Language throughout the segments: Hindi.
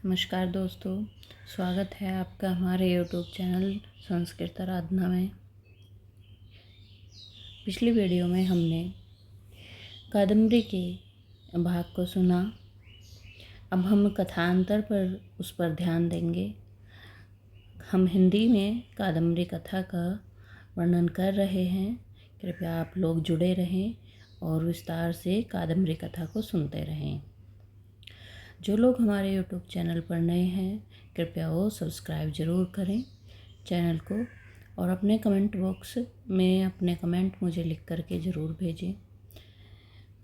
नमस्कार दोस्तों, स्वागत है आपका हमारे यूट्यूब चैनल संस्कृत आराधना में। पिछली वीडियो में हमने कादम्बरी के भाग को सुना। अब हम कथांतर पर उस पर ध्यान देंगे। हम हिंदी में कादम्बरी कथा का वर्णन कर रहे हैं। कृपया आप लोग जुड़े रहें और विस्तार से कादम्बरी कथा को सुनते रहें। जो लोग हमारे यूट्यूब चैनल पर नए हैं, कृपया वो सब्सक्राइब ज़रूर करें चैनल को और अपने कमेंट बॉक्स में अपने कमेंट मुझे लिख करके ज़रूर भेजें।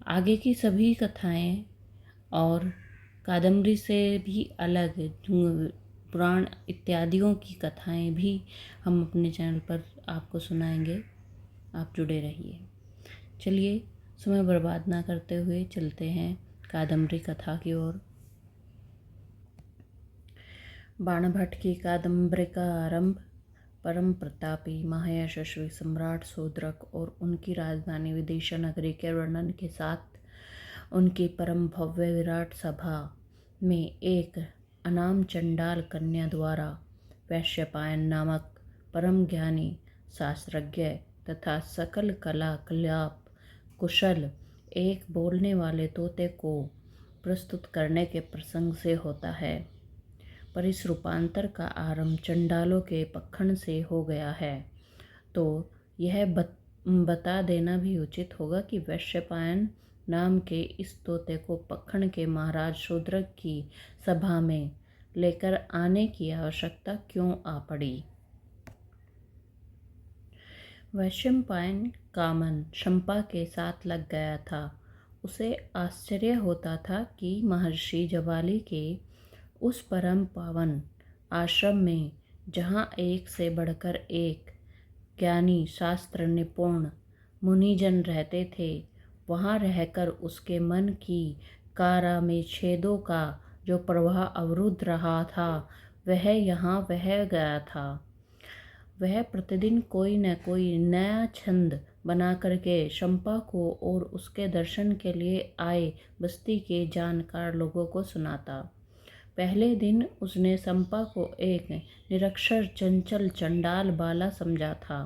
आगे की सभी कथाएं और कादम्बरी से भी अलग पुराण इत्यादियों की कथाएं भी हम अपने चैनल पर आपको सुनाएंगे। आप जुड़े रहिए। चलिए, समय बर्बाद ना करते हुए चलते हैं कादम्बरी कथा की ओर। बाणभट्ट की कादम्बरी का आरंभ परम प्रतापी महायशस्वी सम्राट शूद्रक और उनकी राजधानी विदिशा नगरी के वर्णन के साथ उनकी परम भव्य विराट सभा में एक अनाम चंडाल कन्या द्वारा वैश्यपायन नामक परम ज्ञानी शास्त्रज्ञ तथा सकल कला कलाप कुशल एक बोलने वाले तोते को प्रस्तुत करने के प्रसंग से होता है। पर इस रूपांतर का आरंभ चंडालों के पखंड से हो गया है, तो यह बता देना भी उचित होगा कि वैश्यपायन नाम के इस तोते को पखंड के महाराज शूद्रक की सभा में लेकर आने की आवश्यकता क्यों आ पड़ी। वैशंपायन का मन शंपा के साथ लग गया था। उसे आश्चर्य होता था कि महर्षि जबाली के उस परम पावन आश्रम में जहाँ एक से बढ़कर एक ज्ञानी शास्त्र निपुण मुनिजन रहते थे, वहाँ रहकर उसके मन की कारा में छेदों का जो प्रवाह अवरुद्ध रहा था, वह यहाँ बह गया था। वह प्रतिदिन कोई न कोई नया छंद बना करके शंपा को और उसके दर्शन के लिए आए बस्ती के जानकार लोगों को सुनाता। पहले दिन उसने शंपा को एक निरक्षर चंचल चंडाल बाला समझा था।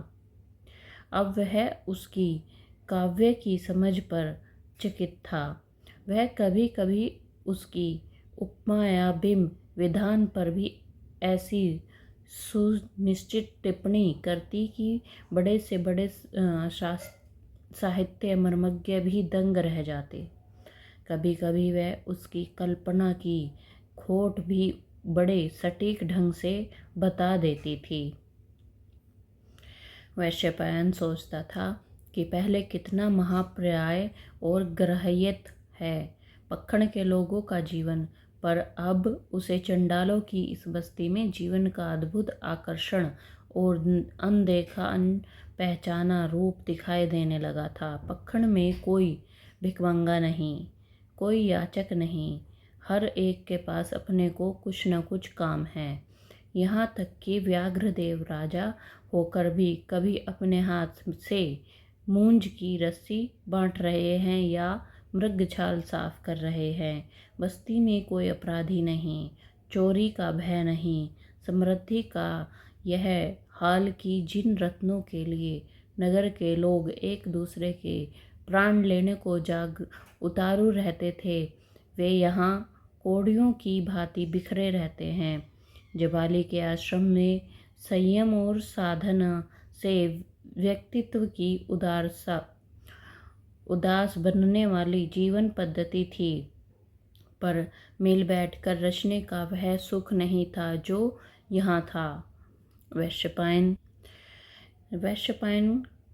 अब वह उसकी काव्य की समझ पर चकित था। वह कभी कभी उसकी उपमा या बिंब विधान पर भी ऐसी सुनिश्चित टिप्पणी करती कि बड़े से बड़े साहित्य मर्मज्ञ भी दंग रह जाते। कभी कभी वह उसकी कल्पना की खोट भी बड़े सटीक ढंग से बता देती थी। वैशंपायन सोचता था कि पहले कितना महापर्याय और ग्राह्यत है पखंड के लोगों का जीवन, पर अब उसे चंडालों की इस बस्ती में जीवन का अद्भुत आकर्षण और अनदेखा अनपहचाना रूप दिखाई देने लगा था। पखंड में कोई भिखमंगा नहीं, कोई याचक नहीं, हर एक के पास अपने को कुछ न कुछ काम है। यहाँ तक कि व्याघ्रदेव राजा होकर भी कभी अपने हाथ से मूंज की रस्सी बांट रहे हैं या मृगछाल साफ कर रहे हैं। बस्ती में कोई अपराधी नहीं, चोरी का भय नहीं। समृद्धि का यह हाल कि जिन रत्नों के लिए नगर के लोग एक दूसरे के प्राण लेने को उतारू रहते थे, वे यहाँ कोड़ियों की भांति बिखरे रहते हैं। जबाली के आश्रम में संयम और साधना से व्यक्तित्व की उदास बनने वाली जीवन पद्धति थी, पर मिल बैठकर रचने का वह सुख नहीं था जो यहाँ था। वैशंपायन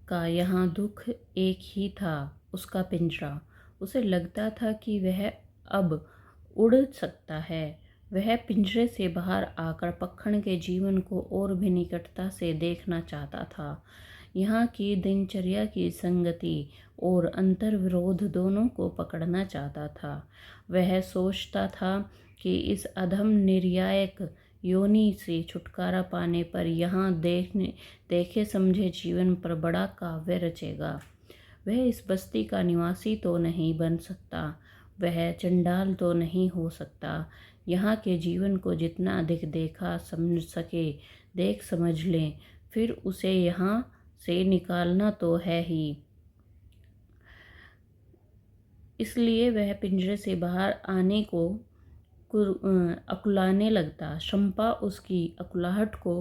का यहाँ दुख एक ही था, उसका पिंजरा। उसे लगता था कि वह अब उड़ सकता है। वह पिंजरे से बाहर आकर पखंड के जीवन को और भी निकटता से देखना चाहता था। यहाँ की दिनचर्या की संगति और अंतर्विरोध दोनों को पकड़ना चाहता था। वह सोचता था कि इस अधम निर्यायक योनि से छुटकारा पाने पर यहाँ देखे समझे जीवन पर बड़ा काव्य रचेगा। वह इस बस्ती का निवासी तो नहीं बन सकता, वह चंडाल तो नहीं हो सकता। यहाँ के जीवन को जितना अधिक देखा समझ सके देख समझ लें, फिर उसे यहाँ से निकालना तो है ही। इसलिए वह पिंजरे से बाहर आने को अकुलाने लगता। शंपा उसकी अकुलाहट को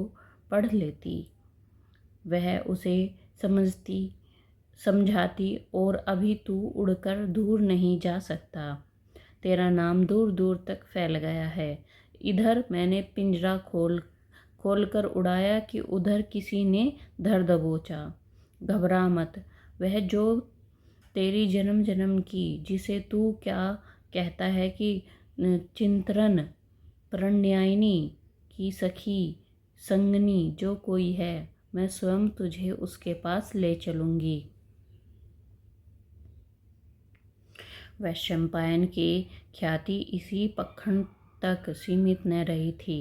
पढ़ लेती। वह उसे समझाती, और अभी तू उड़कर दूर नहीं जा सकता। तेरा नाम दूर दूर तक फैल गया है। इधर मैंने पिंजरा खोल कर उड़ाया कि उधर किसी ने धर दबोचा। घबरा मत, वह जो तेरी जन्म जन्म की, जिसे तू क्या कहता है कि चिंतरन प्रणयायिनी की सखी संगनी जो कोई है, मैं स्वयं तुझे उसके पास ले चलूंगी। वैशंपायन की ख्याति इसी पखंड तक सीमित न रही थी।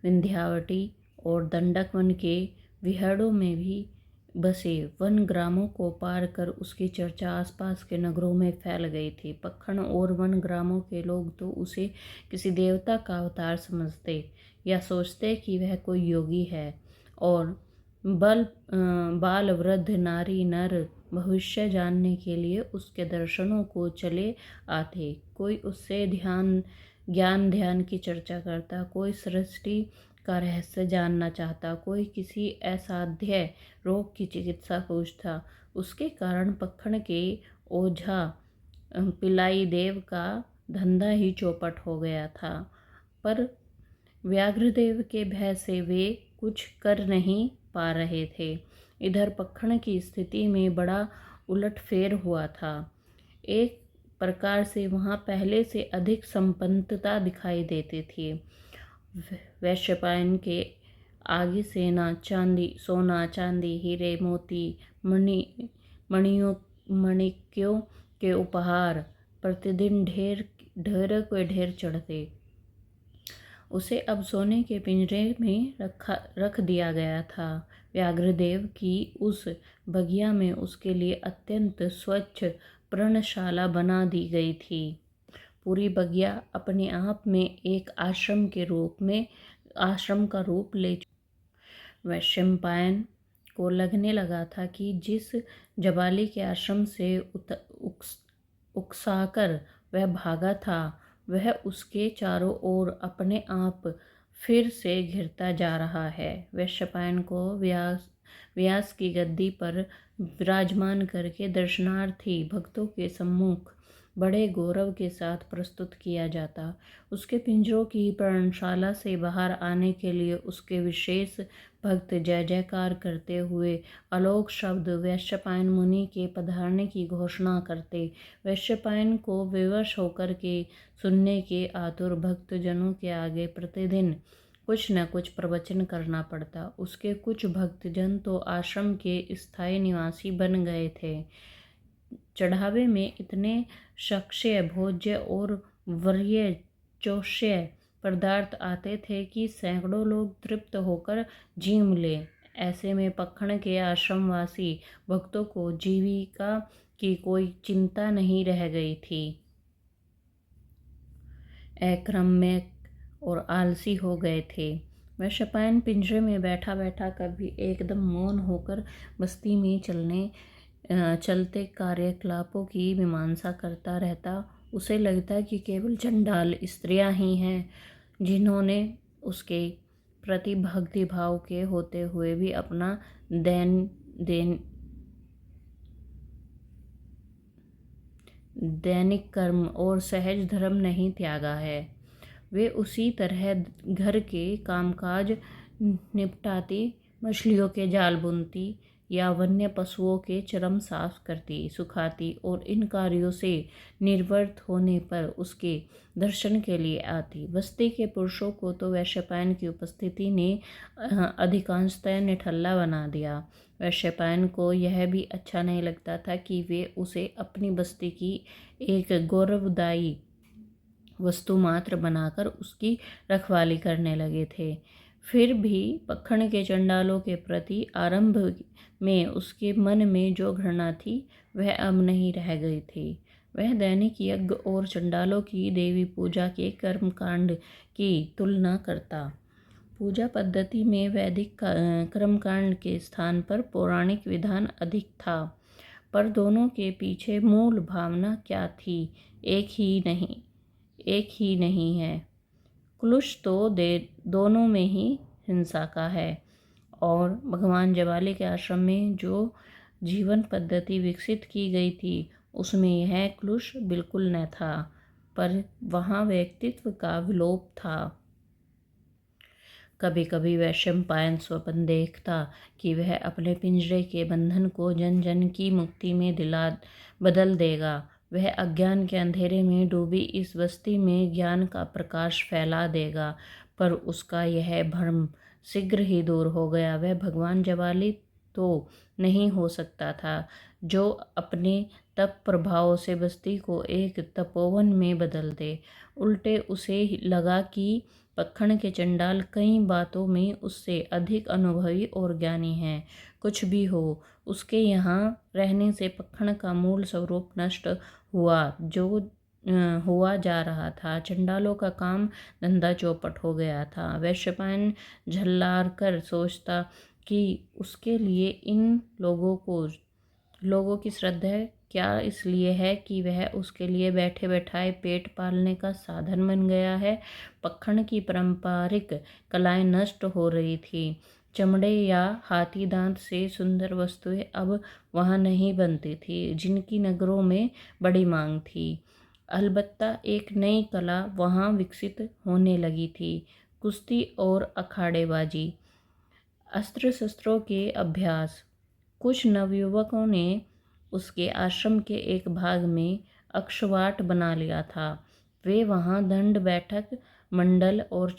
विंध्यावटी और दंडक वन के विहड़ों में भी बसे वन ग्रामों को पार कर उसकी चर्चा आसपास के नगरों में फैल गई थी। पखण और वन ग्रामों के लोग तो उसे किसी देवता का अवतार समझते या सोचते कि वह कोई योगी है, और बाल वृद्ध नारी नर भविष्य जानने के लिए उसके दर्शनों को चले आते। कोई उससे ज्ञान ध्यान की चर्चा करता, कोई सृष्टि का रहस्य जानना चाहता, कोई किसी असाध्य रोग की चिकित्सा पूछता। उसके कारण पखण के ओझा पिलाई देव का धंधा ही चौपट हो गया था। पर व्याघ्रदेव के भय से वे कुछ कर नहीं पा रहे थे। इधर पखण की स्थिति में बड़ा उलटफेर हुआ था। एक प्रकार से वहाँ पहले से अधिक संपन्नता दिखाई देती थी। वैशंपायन के आगे सोना चांदी हीरे मोती मणिक्यों के उपहार प्रतिदिन ढेर के ढेर चढ़ते। उसे अब सोने के पिंजरे में रख दिया गया था। व्याघ्रदेव की उस बगिया में उसके लिए अत्यंत स्वच्छ पर्णशाला बना दी गई थी। पूरी बगिया अपने आप में एक आश्रम का रूप ले चुका। वैशंपायन को लगने लगा था कि जिस जबाली के आश्रम से उकसाकर वह भागा था, वह उसके चारों ओर अपने आप फिर से घिरता जा रहा है। वैशंपायन को व्यास की गद्दी पर विराजमान करके दर्शनार्थी भक्तों के सम्मुख बड़े गौरव के साथ प्रस्तुत किया जाता। उसके पिंजरों की पर्णशाला से बाहर आने के लिए उसके विशेष भक्त जय जयकार करते हुए अलोक शब्द वैशंपायन मुनि के पधारने की घोषणा करते। वैशंपायन को विवश होकर के सुनने के आतुर भक्तजनों के आगे प्रतिदिन कुछ न कुछ प्रवचन करना पड़ता। उसके कुछ भक्तजन तो आश्रम के स्थायी निवासी बन गए थे। चढ़ावे में इतने शक्ष्य भोज्य और वर्य चोष्य पदार्थ आते थे कि सैकड़ों लोग तृप्त होकर जीम ले। ऐसे में पखण के आश्रमवासी भक्तों को जीविका की कोई चिंता नहीं रह गई थी। अक्रम्य और आलसी हो गए थे। वैशंपायन पिंजरे में बैठा बैठा कभी एकदम मौन होकर बस्ती में चलते कार्यकलापों की मीमांसा करता रहता। उसे लगता कि केवल चंडाल स्त्रियां ही हैं जिन्होंने उसके प्रति भक्ति भाव के होते हुए भी अपना दैनिक कर्म और सहज धर्म नहीं त्यागा है। वे उसी तरह घर के कामकाज निपटाती, मछलियों के जाल बुनती या वन्य पशुओं के चर्म साफ करती सुखाती और इन कार्यों से निर्वृत्त होने पर उसके दर्शन के लिए आती। बस्ती के पुरुषों को तो वैशंपायन की उपस्थिति ने अधिकांशतः निठल्ला बना दिया। वैशंपायन को यह भी अच्छा नहीं लगता था कि वे उसे अपनी बस्ती की एक गौरवदायी वस्तु मात्र बनाकर उसकी रखवाली करने लगे थे। फिर भी पखण के चंडालों के प्रति आरंभ में उसके मन में जो घृणा थी वह अब नहीं रह गई थी। वह दैनिक यज्ञ और चंडालों की देवी पूजा के कर्मकांड की तुलना करता। पूजा पद्धति में वैदिक कर्मकांड के स्थान पर पौराणिक विधान अधिक था, पर दोनों के पीछे मूल भावना क्या थी, एक ही नहीं है। क्लुष तो दोनों में ही हिंसा का है, और भगवान जबाली के आश्रम में जो जीवन पद्धति विकसित की गई थी उसमें यह क्लुष बिल्कुल न था, पर वहाँ व्यक्तित्व का विलोप था। कभी कभी वह शैम्पायन स्वप्न देखता कि वह अपने पिंजरे के बंधन को जन जन की मुक्ति में बदल देगा। वह अज्ञान के अंधेरे में डूबी इस बस्ती में ज्ञान का प्रकाश फैला देगा, पर उसका यह भ्रम शीघ्र ही दूर हो गया। वह भगवान जबाली तो नहीं हो सकता था जो अपने तप प्रभाव से बस्ती को एक तपोवन में बदल दे। उल्टे उसे लगा कि पखण के चंडाल कई बातों में उससे अधिक अनुभवी और ज्ञानी हैं। कुछ भी हो, उसके यहाँ रहने से पखण का मूल स्वरूप नष्ट हुआ जा रहा था। चंडालों का काम धंधा चौपट हो गया था। वैश्यपायन झल्लार कर सोचता कि उसके लिए इन लोगों की श्रद्धा क्या इसलिए है कि वह उसके लिए बैठे बैठाए पेट पालने का साधन बन गया है। पखण की पारंपरिक कलाएं नष्ट हो रही थी। चमड़े या हाथी दांत से सुंदर वस्तुएं अब वहां नहीं बनती थी, जिनकी नगरों में बड़ी मांग थी। अलबत्ता एक नई कला वहां विकसित होने लगी थी, कुश्ती और अखाड़ेबाजी, अस्त्र शस्त्रों के अभ्यास। कुछ नवयुवकों ने उसके आश्रम के एक भाग में अक्षवाट बना लिया था। वे वहां दंड बैठक, मंडल और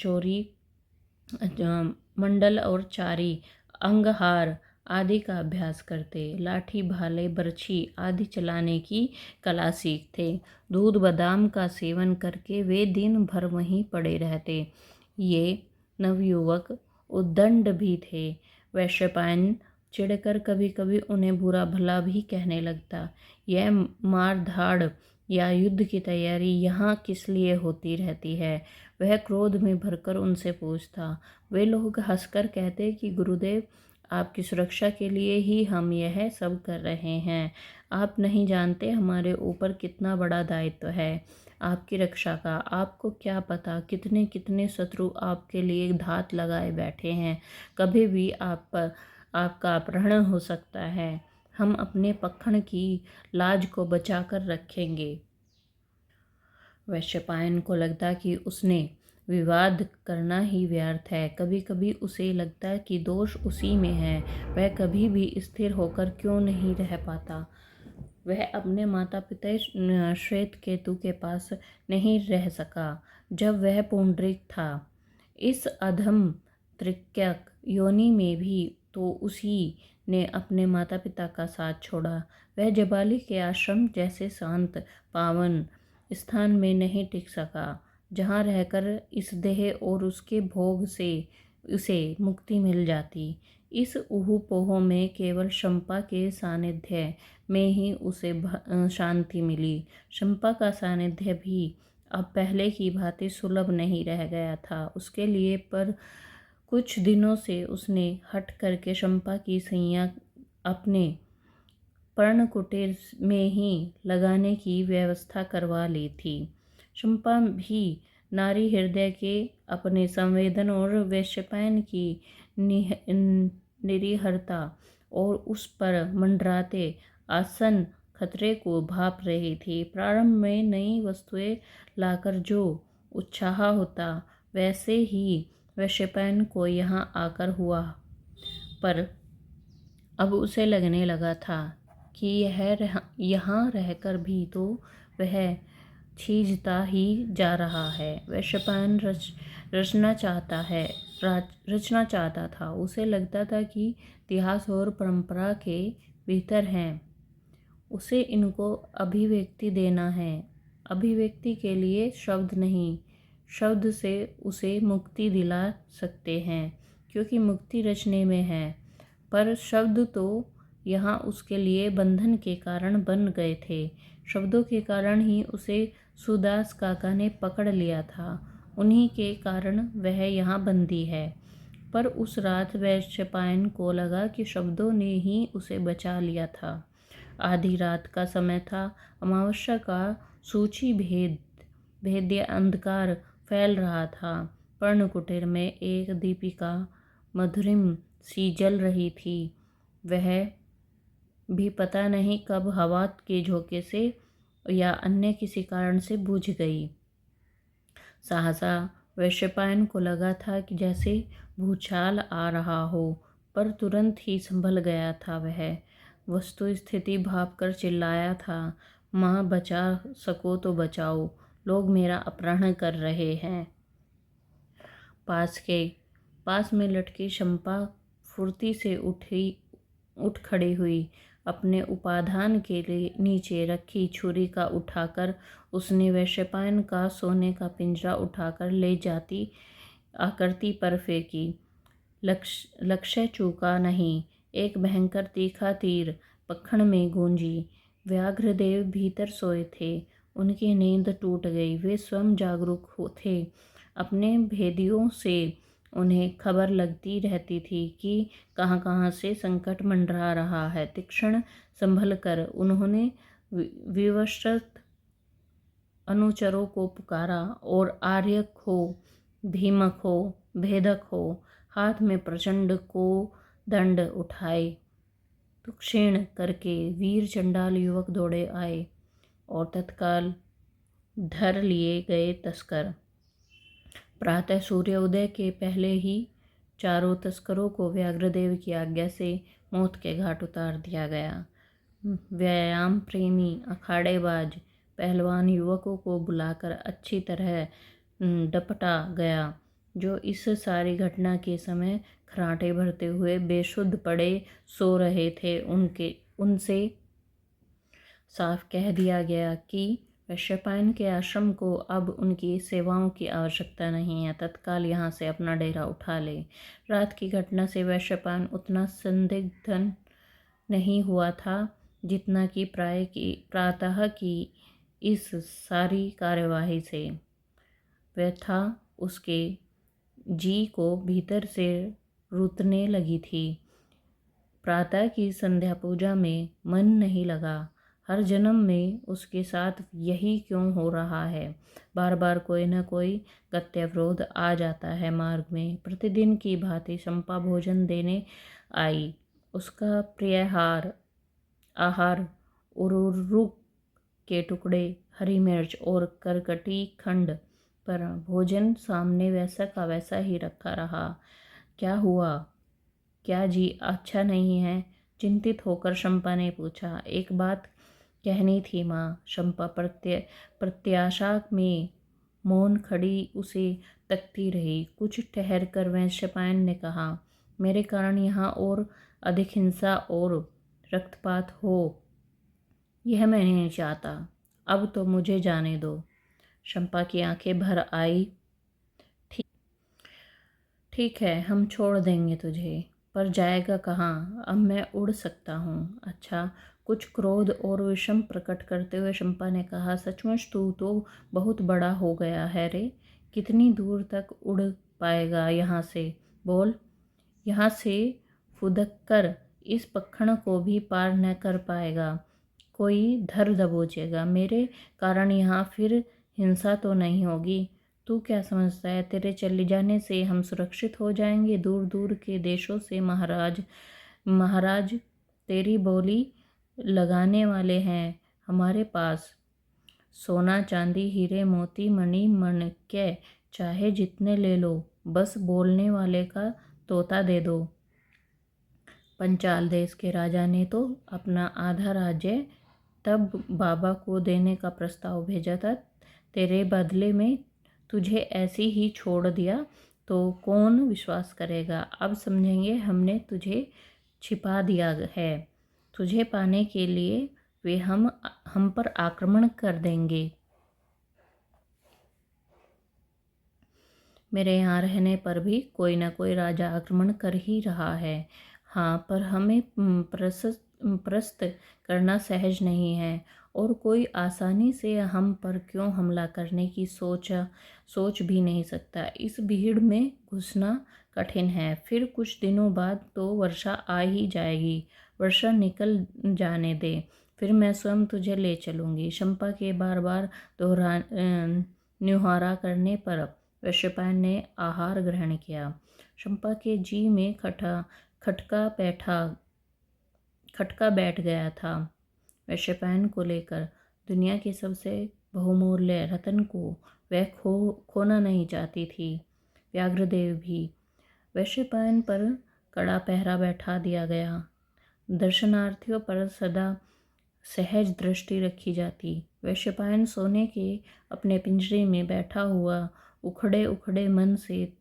चारी, अंगहार आदि का अभ्यास करते। लाठी, भाले, बर्छी आदि चलाने की कला सीखते। दूध बादाम का सेवन करके वे दिन भर वहीं पड़े रहते। ये नवयुवक उद्दंड भी थे। वैश्यपायन चिढ़कर कभी कभी उन्हें बुरा भला भी कहने लगता। यह मार धाड़ या युद्ध की तैयारी यहाँ किस लिए होती रहती है, वह क्रोध में भरकर उनसे पूछता। वे लोग हंसकर कहते कि गुरुदेव, आपकी सुरक्षा के लिए ही हम यह सब कर रहे हैं। आप नहीं जानते हमारे ऊपर कितना बड़ा दायित्व है आपकी रक्षा का। आपको क्या पता कितने कितने शत्रु आपके लिए घात लगाए बैठे हैं। कभी भी आपका अपहरण हो सकता है। हम अपने पखण की लाज को बचाकर रखेंगे। वैश्यपायन को लगता कि उसने विवाद करना ही व्यर्थ है। कभी कभी उसे लगता कि दोष उसी में है। वह कभी भी स्थिर होकर क्यों नहीं रह पाता। वह अपने माता पिता श्वेत केतु के पास नहीं रह सका जब वह पुंडरीक था। इस अधम त्रिक्यक योनि में भी तो उसी ने अपने माता पिता का साथ छोड़ा। वह जबाली के आश्रम जैसे शांत पावन स्थान में नहीं टिक सका, जहाँ रहकर इस देह और उसके भोग से उसे मुक्ति मिल जाती। इस ऊहू में केवल शंपा के सानिध्य में ही उसे शांति मिली। शंपा का सानिध्य भी अब पहले की भांति सुलभ नहीं रह गया था उसके लिए, पर कुछ दिनों से उसने हट करके शंपा की सैया अपने पर्णकुटीर में ही लगाने की व्यवस्था करवा ली थी। शंपा भी नारी हृदय के अपने संवेदन और वैश्यपायन की निरीहरता और उस पर मंडराते आसन खतरे को भाप रही थी। प्रारंभ में नई वस्तुएं लाकर जो उत्साह होता, वैसे ही वैश्यपायन को यहाँ आकर हुआ, पर अब उसे लगने लगा था कि यहाँ रहकर भी तो वह छीजता ही जा रहा है। वैश्यपायन रचना चाहता था। उसे लगता था कि इतिहास और परंपरा के भीतर हैं, उसे इनको अभिव्यक्ति देना है। अभिव्यक्ति के लिए शब्द नहीं, शब्द से उसे मुक्ति दिला सकते हैं, क्योंकि मुक्ति रचने में है। पर शब्द तो यहाँ उसके लिए बंधन के कारण बन गए थे। शब्दों के कारण ही उसे सुदास काका ने पकड़ लिया था। उन्हीं के कारण वह यहाँ बंदी है। पर उस रात वैशंपायन को लगा कि शब्दों ने ही उसे बचा लिया था। आधी रात का समय था। अमावस्या का सूची भेद्य अंधकार फैल रहा था। पर्णकुटीर में एक दीपिका मधुरिम सी जल रही थी। वह भी पता नहीं कब हवा के झोंके से या अन्य किसी कारण से बुझ गई। सहसा वैशंपायन को लगा था कि जैसे भूचाल आ रहा हो, पर तुरंत ही संभल गया था। वह वस्तु स्थिति भांपकर चिल्लाया था, माँ बचा सको तो बचाओ, लोग मेरा अपहरण कर रहे हैं। पास में लटकी शंपा फुर्ती से उठ खड़ी हुई। अपने उपाधान के लिए नीचे रखी छुरी का उठाकर उसने वैशंपायन का सोने का पिंजरा उठाकर ले जाती आकृति पर फेंकी। लक्ष्य चूका नहीं। एक भयंकर तीखा तीर पखण में गूंजी। व्याघ्रदेव भीतर सोए थे। उनकी नींद टूट गई। वे स्वयं जागरूक थे। अपने भेदियों से उन्हें खबर लगती रहती थी कि कहाँ कहाँ से संकट मंडरा रहा है। तीक्ष्ण संभल कर उन्होंने विवस्त्रत अनुचरों को पुकारा और आर्यक हो, भीमक हो, भेदक हो, हाथ में प्रचंड को दंड उठाए तो क्षीण करके वीर चंडाल युवक दौड़े आए और तत्काल धर लिए गए तस्कर। प्रातः सूर्योदय के पहले ही चारों तस्करों को व्याघ्रदेव की आज्ञा से मौत के घाट उतार दिया गया। व्यायाम प्रेमी अखाड़ेबाज पहलवान युवकों को बुलाकर अच्छी तरह डपटा गया, जो इस सारी घटना के समय खराटे भरते हुए बेसुध पड़े सो रहे थे। उनसे साफ कह दिया गया कि वैशंपायन के आश्रम को अब उनकी सेवाओं की आवश्यकता नहीं है। तत्काल यहाँ से अपना डेरा उठा ले। रात की घटना से वैशंपायन उतना संदिग्ध नहीं हुआ था जितना कि प्रातः की इस सारी कार्यवाही से। वह था उसके जी को भीतर से रुतने लगी थी। प्रातः की संध्या पूजा में मन नहीं लगा। हर जन्म में उसके साथ यही क्यों हो रहा है? बार बार कोई न कोई गत्यवरोध आ जाता है मार्ग में। प्रतिदिन की भांति शंपा भोजन देने आई। उसका प्रिय आहार उरुक के टुकड़े, हरी मिर्च और करकटी खंड पर भोजन सामने वैसा का वैसा ही रखा रहा। क्या हुआ? क्या जी अच्छा नहीं है? चिंतित होकर शंपा ने पूछा। एक बात कहनी थी माँ। शंपा प्रत्याशा में मौन खड़ी उसे तकती रही। कुछ ठहर कर वैशंपायन ने कहा, मेरे कारण यहाँ और अधिक हिंसा और रक्तपात हो, यह मैं नहीं चाहता। अब तो मुझे जाने दो। शंपा की आंखें भर आई। ठीक है, हम छोड़ देंगे तुझे, पर जाएगा कहाँ? अब मैं उड़ सकता हूँ। अच्छा, कुछ क्रोध और विषम प्रकट करते हुए शंपा ने कहा, सचमुच तू तो बहुत बड़ा हो गया है रे। कितनी दूर तक उड़ पाएगा यहाँ से? बोल। यहाँ से फुदक कर इस पखण को भी पार न कर पाएगा। कोई धर दबोचेगा। मेरे कारण यहाँ फिर हिंसा तो नहीं होगी? तू क्या समझता है, तेरे चले जाने से हम सुरक्षित हो जाएंगे? दूर दूर के देशों से महाराज तेरी बोली लगाने वाले हैं हमारे पास। सोना चांदी हीरे मोती मणि मणिक्य चाहे जितने ले लो, बस बोलने वाले का तोता दे दो। पंचाल देश के राजा ने तो अपना आधा राज्य तब बाबा को देने का प्रस्ताव भेजा था। तेरे बदले में तुझे ऐसी ही छोड़ दिया तो कौन विश्वास करेगा? अब समझेंगे हमने तुझे छिपा दिया है। तुझे पाने के लिए वे हम पर आक्रमण कर देंगे। मेरे यहाँ रहने पर भी कोई ना कोई राजा आक्रमण कर ही रहा है। हाँ, पर हमें प्रस्त करना सहज नहीं है और कोई आसानी से हम पर क्यों हमला करने की सोच भी नहीं सकता। इस भीड़ में घुसना कठिन है। फिर कुछ दिनों बाद तो वर्षा आ ही जाएगी। वर्षा निकल जाने दे, फिर मैं स्वयं तुझे ले चलूँगी। शंपा के बार बार न्योहारा करने पर वैशंपायन ने आहार ग्रहण किया। शंपा के जी में खटका बैठ गया था। वैशंपायन को लेकर दुनिया के सबसे बहुमूल्य रत्न को वह खोना नहीं चाहती थी। व्याघ्रदेव भी। वैशंपायन पर कड़ा पहरा बैठा दिया गया। दर्शनार्थियों पर सदा सहज दृष्टि रखी जाती। वैशंपायन सोने के अपने पिंजरे में बैठा हुआ उखड़े उखड़े मन से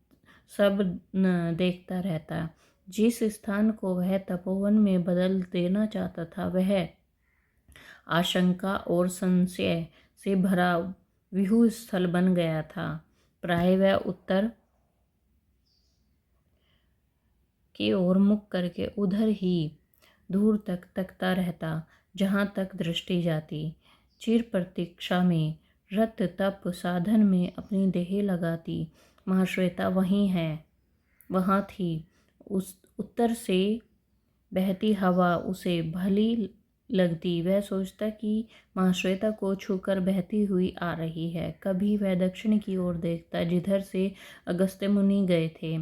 सब देखता रहता। जिस स्थान को वह तपोवन में बदल देना चाहता था वह आशंका और संशय से भरा व्यूह स्थल बन गया था। प्राय वह उत्तर की ओर मुख करके उधर ही दूर तक तकता रहता जहाँ तक दृष्टि जाती। चिर प्रतीक्षा में रत तप साधन में अपनी देह लगाती महाश्वेता वहाँ थी। उस उत्तर से बहती हवा उसे भली लगती। वह सोचता कि महाश्वेता को छूकर बहती हुई आ रही है। कभी वह दक्षिण की ओर देखता जिधर से अगस्त्य मुनि गए थे,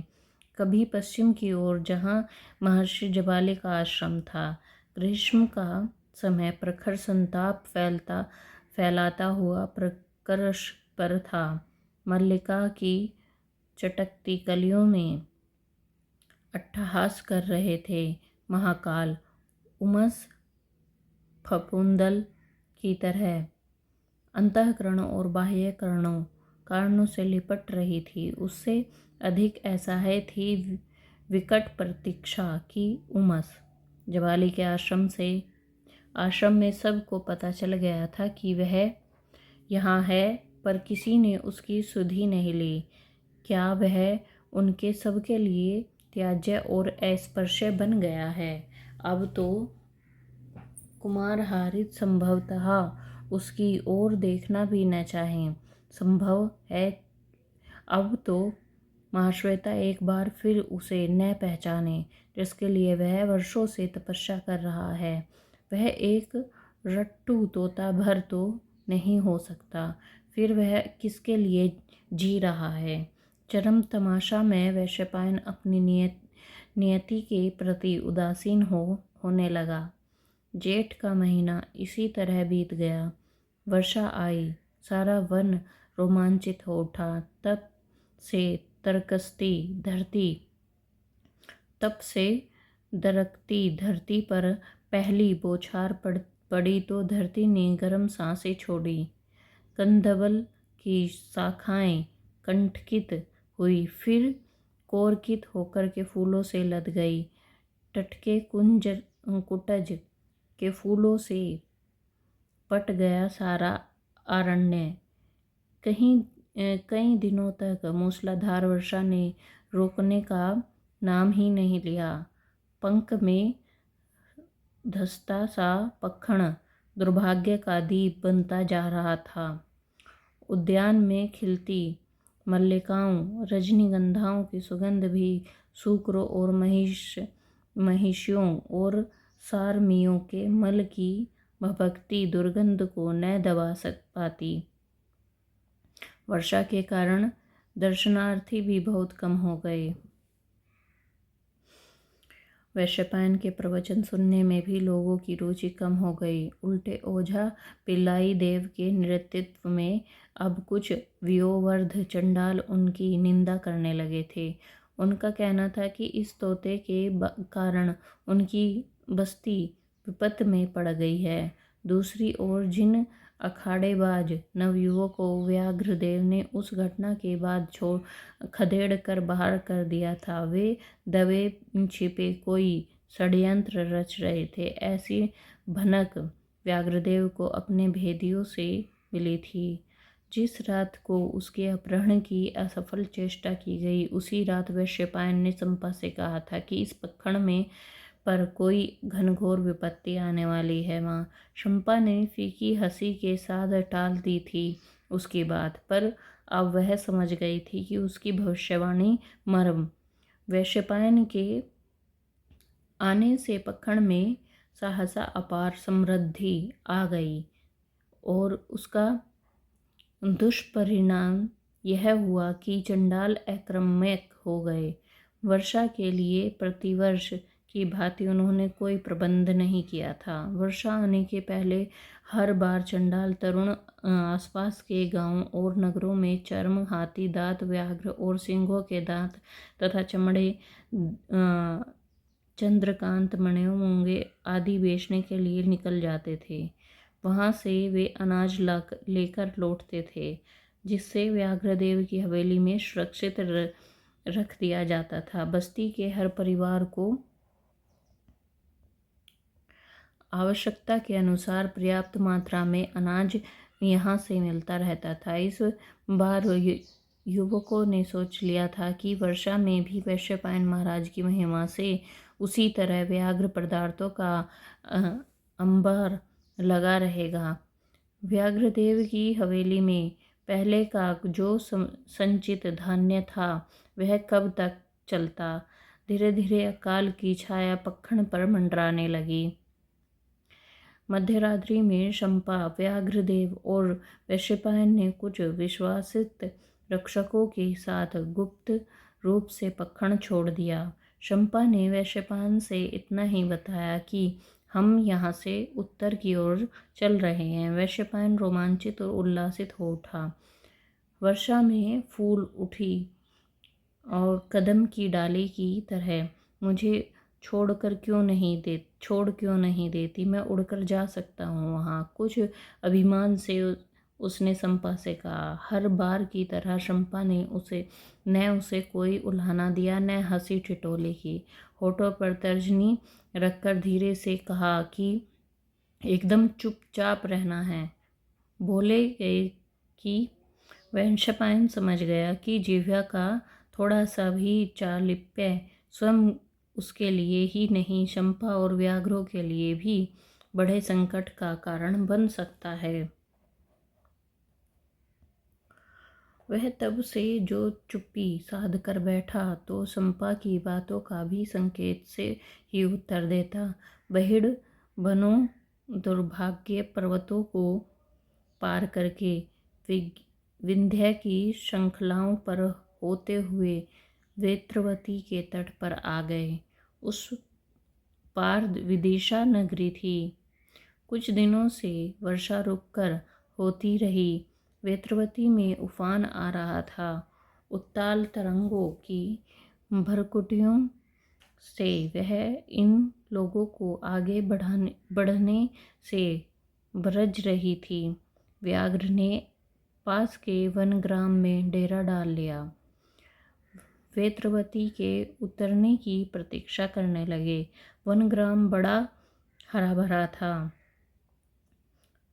कभी पश्चिम की ओर जहाँ महर्षि जबाली का आश्रम था। ग्रीष्म का समय प्रखर संताप फैलाता हुआ प्रकर्ष पर था। मल्लिका की चटकती कलियों में अट्टहास कर रहे थे। महाकाल उमस फफूंदल की तरह अंतःकरण और बाह्य कारणों से लिपट रही थी। उससे अधिक असह्य थी विकट प्रतीक्षा की उमस। जबाली के आश्रम में सबको पता चल गया था कि वह यहाँ है, पर किसी ने उसकी सुधि नहीं ली। क्या वह उनके सबके लिए त्याज्य और अस्पृश्य बन गया है? अब तो कुमार हारित संभवतः उसकी ओर देखना भी न चाहें। संभव है अब तो महाश्वेता एक बार फिर उसे न पहचाने जिसके लिए वह वर्षों से तपस्या कर रहा है। वह एक रट्टू तोता भर तो नहीं हो सकता। फिर वह किसके लिए जी रहा है? चरम तमाशा में वैशंपायन अपनी नियति के प्रति उदासीन होने लगा। जेठ का महीना इसी तरह बीत गया। वर्षा आई, सारा वन रोमांचित हो उठा। तप से दरकती धरती पर पहली बौछार पड़ी तो धरती ने गर्म सांसें छोड़ी। कंदबल की शाखाएं कंटकित हुई, फिर कोरकित होकर के फूलों से लद गई। टटके कुटज के फूलों से पट गया सारा अरण्य। कई दिनों तक मूसलाधार वर्षा ने रोकने का नाम ही नहीं लिया। पंख में धंसता सा पखण दुर्भाग्य का दीप बनता जा रहा था। उद्यान में खिलती मल्लिकाओं, रजनीगंधाओं की सुगंध भी सूकरों और महिषियों और सारमियों के मल की भभकती दुर्गंध को न दबा पाती। वर्षा के कारण दर्शनार्थी भी बहुत कम हो गए। वैशंपायन के प्रवचन सुनने में भी लोगों की रुचि कम हो गई। उल्टे ओझा पिल्लाई देव के नेतृत्व में अब कुछ व्योवर्ध चंडाल उनकी निंदा करने लगे थे। उनका कहना था कि इस तोते के कारण उनकी बस्ती विपत्ति में पड़ गई है। दूसरी ओर जिन अखाड़ेबाज नवयुवकों को व्याघ्रदेव ने उस घटना के बाद खदेड़ कर बाहर कर दिया था, वे दबे छिपे कोई षड्यंत्र रच रहे थे। ऐसी भनक व्याघ्रदेव को अपने भेदियों से मिली थी। जिस रात को उसके अपहरण की असफल चेष्टा की गई, उसी रात वैशंपायन ने चंपा से कहा था कि इस पर कोई घनघोर विपत्ति आने वाली है माँ। शंपा ने फीकी हंसी के साथ टाल दी थी उसकी बात, पर अब वह समझ गई थी कि उसकी भविष्यवाणी मर्म। वैशंपायन के आने से पखण में सहसा अपार समृद्धि आ गई और उसका दुष्परिणाम यह हुआ कि चंडाल अक्रमक हो गए। वर्षा के लिए प्रतिवर्ष की भांति उन्होंने कोई प्रबंध नहीं किया था। वर्षा आने के पहले हर बार चंडाल तरुण आसपास के गांवों और नगरों में चर्म, हाथी दांत, व्याघ्र और सिंहों के दांत तथा चमड़े, चंद्रकांत, मणियों, मूंगे आदि बेचने के लिए निकल जाते थे। वहां से वे अनाज लेकर लौटते थे, जिससे व्याघ्रदेव की हवेली में सुरक्षित रख दिया जाता था। बस्ती के हर परिवार को आवश्यकता के अनुसार पर्याप्त मात्रा में अनाज यहाँ से मिलता रहता था। इस बार युवकों ने सोच लिया था कि वर्षा में भी वैशंपायन महाराज की महिमा से उसी तरह व्याघ्र पदार्थों का अंबार लगा रहेगा। व्याघ्रदेव की हवेली में पहले का जो संचित धान्य था वह कब तक चलता। धीरे धीरे अकाल की छाया पखण पर मंडराने लगी। मध्यरात्रि में शंपा, व्याघ्रदेव और वैशंपायन ने कुछ विश्वासित रक्षकों के साथ गुप्त रूप से पखण छोड़ दिया। शंपा ने वैशंपायन से इतना ही बताया कि हम यहाँ से उत्तर की ओर चल रहे हैं। वैशंपायन रोमांचित और उल्लासित हो उठा। वर्षा में फूल उठी और कदम की डाली की तरह मुझे छोड़ क्यों नहीं देती, मैं उड़कर जा सकता हूँ वहाँ, कुछ अभिमान से उसने शंपा से कहा। हर बार की तरह शंपा ने उसे कोई उल्हाना दिया, न हंसी ठिठोली की। होठों पर तर्जनी रखकर धीरे से कहा कि एकदम चुपचाप रहना है। बोले गए कि वैशंपायन समझ गया कि जिह्वा का थोड़ा सा भी चालिप्य स्वयं उसके लिए ही नहीं, शंपा और व्याघ्रों के लिए भी बड़े संकट का कारण बन सकता है। वह तब से जो चुप्पी साध कर बैठा तो शंपा की बातों का भी संकेत से ही उत्तर देता। बहिड़ बनों, दुर्भाग्य पर्वतों को पार करके विंध्य की श्रृंखलाओं पर होते हुए वेत्रवती के तट पर आ गए। उस पार विदिशा नगरी थी। कुछ दिनों से वर्षा रुककर होती रही। वेत्रवती में उफान आ रहा था। उत्ताल तरंगों की भरकुटियों से वह इन लोगों को आगे बढ़ने से बरज रही थी। व्याघ्र ने पास के वनग्राम में डेरा डाल लिया। वेत्रवती के उतरने की प्रतीक्षा करने लगे। वनग्राम बड़ा हरा भरा था।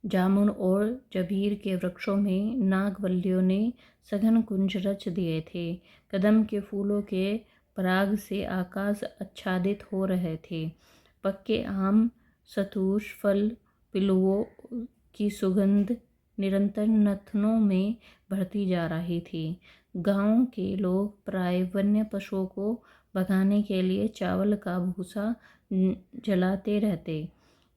जामुन और जबीर के वृक्षों में नागवल्लियों ने सघन कुंज रच दिए थे। कदम के फूलों के पराग से आकाश आच्छादित हो रहे थे। पक्के आम, शतूश फल, पिलुओं की सुगंध निरंतर नथनों में भरती जा रही थी। गांव के लोग प्राय वन्य पशुओं को भगाने के लिए चावल का भूसा जलाते रहते।